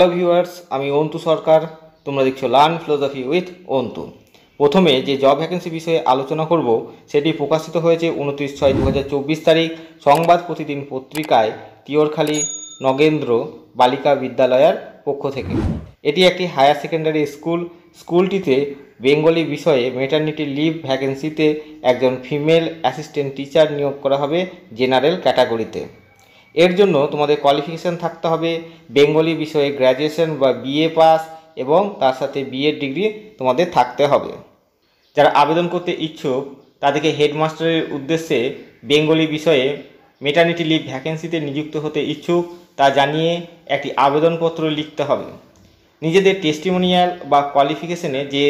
Hello viewers, আমি অন্তু সরকার। তোমরা দেখছো লার্ন ফিলোসফি উইথ অন্তু। প্রথমে যে জব ভ্যাকেন্সি বিষয়ে আলোচনা করব সেটি প্রকাশিত হয়েছে 29/6/2024 তারিখ সংবাদ প্রতিদিন পত্রিকায় তিওরখালী নগেন্দ্র বালিকা বিদ্যালয়ের পক্ষ থেকে। এটি একটি হায়ার সেকেন্ডারি স্কুল। স্কুলটিতে বেঙ্গলি বিষয়ে মেটার্নিটি লিভ ভ্যাকেন্সিতে একজন ফিমেল অ্যাসিস্ট্যান্ট টিচার নিয়োগ করা হবে জেনারেল ক্যাটাগরিতে। এর জন্য তোমাদের কোয়ালিফিকেশান থাকতে হবে বেঙ্গলি বিষয়ে গ্র্যাজুয়েশন বা বিএ পাস এবং তার সাথে বিএড ডিগ্রি তোমাদের থাকতে হবে। যারা আবেদন করতে ইচ্ছুক তাদেরকে হেডমাস্টারের উদ্দেশ্যে বেঙ্গলি বিষয়ে মেটার্নিটি লিভ ভ্যাকেন্সিতে নিযুক্ত হতে ইচ্ছুক তা জানিয়ে একটি আবেদনপত্র লিখতে হবে। নিজেদের টেস্টিমোনিয়াল বা কোয়ালিফিকেশনে যে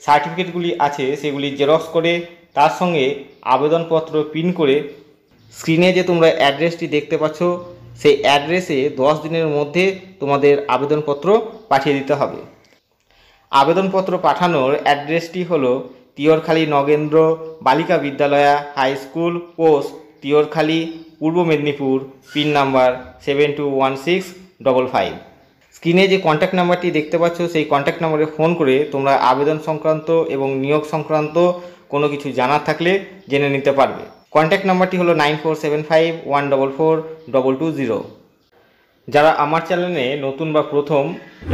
সার্টিফিকেটগুলি আছে সেগুলি জেরক্স করে তার সঙ্গে আবেদনপত্র প্রিন্ট করে স্ক্রিনে যে তোমরা অ্যাড্রেসটি দেখতে পাচ্ছ সেই অ্যাড্রেসে 10 দিনের মধ্যে তোমাদের আবেদনপত্র পাঠিয়ে দিতে হবে। আবেদনপত্র পাঠানোর অ্যাড্রেসটি হলো তিওরখালী নগেন্দ্র বালিকা বিদ্যালয়া হাই স্কুল, পোস্ট তিওরখালী, পূর্ব মেদিনীপুর, পিন নাম্বার 721655। স্ক্রিনে যে কন্ট্যাক্ট নাম্বারটি দেখতে পাচ্ছ সেই কন্ট্যাক্ট নাম্বারে ফোন করে তোমরা আবেদন সংক্রান্ত এবং নিয়োগ সংক্রান্ত কোনো কিছু জানার থাকলে জেনে নিতে পারবে। কন্ট্যাক্ট নাম্বারটি হলো 9475144220। যারা আমার চ্যানেলে নতুন বা প্রথম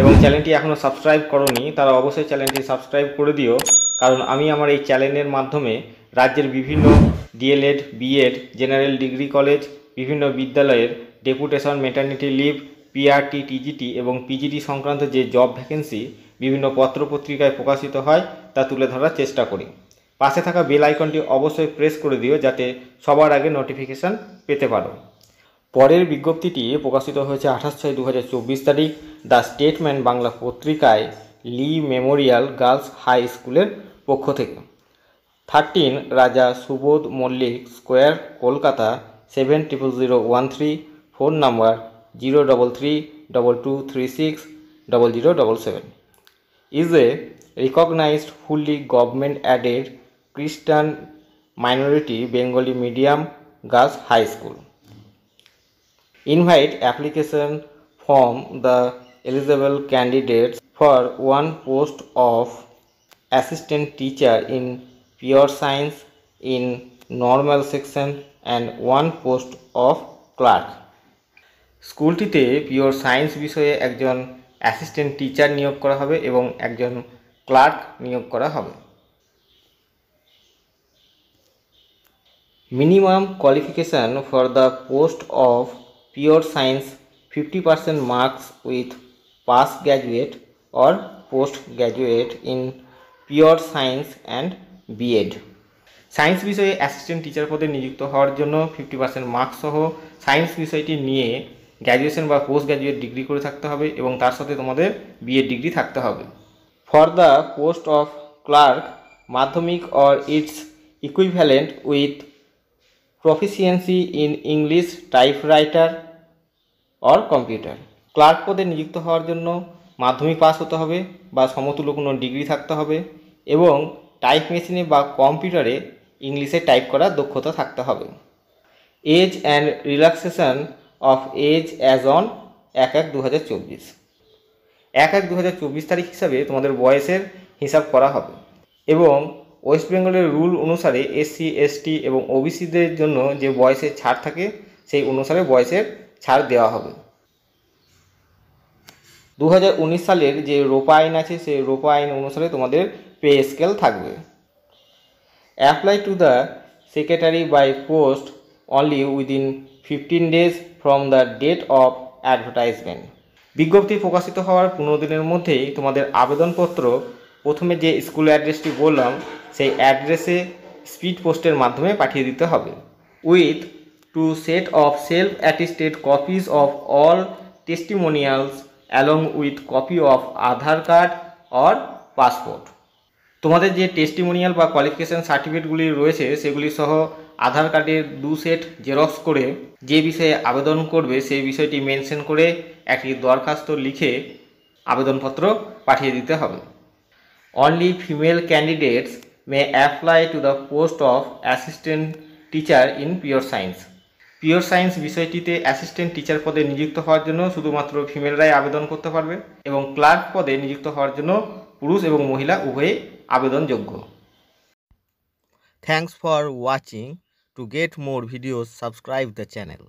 এবং চ্যানেলটি এখনও সাবস্ক্রাইব করোনি তারা অবশ্যই চ্যানেলটি সাবস্ক্রাইব করে দিও, কারণ আমি আমার এই চ্যানেলের মাধ্যমে রাজ্যের বিভিন্ন DElEd, BEd, general degree college, বিভিন্ন বিদ্যালয়ের deputation, maternity leave, PRT, TGT এবং পিজিটি সংক্রান্ত যে জব ভ্যাকেন্সি বিভিন্ন পত্রপত্রিকায় প্রকাশিত হয় তা তুলে ধরার চেষ্টা করি। পাশে থাকা বেল আইকনটি অবশ্যই প্রেস করে দিও যাতে সবার আগে নোটিফিকেশান পেতে পারো। পরের বিজ্ঞপ্তিটি প্রকাশিত হয়েছে 28/6/2024 তারিখ দ্য স্টেটম্যান বাংলা পত্রিকায় লি মেমোরিয়াল গার্লস হাই স্কুলের পক্ষ থেকে। 13 Raja Subodh Mullick Square, Kolkata 700013, phone number 03322360077, is a recognized fully government aided Christian minority Bengali medium girls high school. Invite application from the eligible candidates for one post of assistant teacher in pure science in normal section and one post of clerk. স্কুলটিতে pure science বিষয়ে একজন assistant teacher নিয়োগ করা হবে এবং একজন clerk নিয়োগ করা হবে। Minimum qualification for the post of pure science 50% marks with pass graduate or post graduate in pure science and B Ed. Science বিষয়ে অ্যাসিস্ট্যান্ট টিচার পদে নিযুক্ত হওয়ার জন্য 50% মার্কস সহ সায়েন্স বিষয়টি নিয়ে গ্র্যাজুয়েশন বা পোস্ট গ্র্যাজুয়েট ডিগ্রি করে থাকতে হবে এবং তার সাথে তোমাদের বিএড ডিগ্রি থাকতে হবে। For the post of clerk, Madhyamik or its equivalent with proficiency in English, typewriter or computer. Clerk পদে নিযুক্ত হওয়ার জন্য মাধ্যমিক পাস হতে হবে বা সমতুল্য কোনো ডিগ্রি থাকতে হবে এবং টাইপ মেশিনে বা কম্পিউটারে ইংলিশে টাইপ করার দক্ষতা থাকতে হবে। Age and relaxation of age as on 1/1/2024। 1/1/2024 তারিখ হিসাবে তোমাদের বয়সের হিসাব করা হবে এবং ওয়েস্ট বেঙ্গলের রুল অনুসারে এসসি, এসটি এবং ওবিসিদের জন্য যে বয়সের ছাড় থাকে সেই অনুসারে বয়সের ছাড় দেওয়া হবে। 2019 সালের যে রোপা আইন আছে সেই রোপা আইন অনুসারে তোমাদের পে স্কেল থাকবে। Apply to the secretary by post only within 15 days from the date of advertisement. বিজ্ঞপ্তি প্রকাশিত হওয়ার 15 দিনের মধ্যেই তোমাদের আবেদনপত্র প্রথমে যে স্কুল অ্যাড্রেসটি বললাম সেই অ্যাড্রেসে স্পিড পোস্টের মাধ্যমে পাঠিয়ে দিতে হবে with 2 set of self attested copies of all testimonials along with copy of Aadhaar card or passport. তোমাদের যে টেস্টিমোনিয়াল বা কোয়ালিফিকেশান সার্টিফিকেটগুলি রয়েছে সেগুলি সহ আধার কার্ডের 2 সেট জেরক্স করে যে বিষয়ে আবেদন করবে সেই বিষয়টি মেনশন করে একটি দরখাস্ত লিখে আবেদনপত্র পাঠিয়ে দিতে হবে। Only female candidates may apply to the post of assistant teacher in pure science. Pure science বিষয়টিতে অ্যাসিস্ট্যান্ট টিচার পদে নিযুক্ত হওয়ার জন্য শুধুমাত্র ফিমেলরাই আবেদন করতে পারবে এবং ক্লার্ক পদে নিযুক্ত হওয়ার জন্য পুরুষ এবং মহিলা উভয়ই আবেদনযোগ্য। Thanks for watching. To get more videos, subscribe the channel.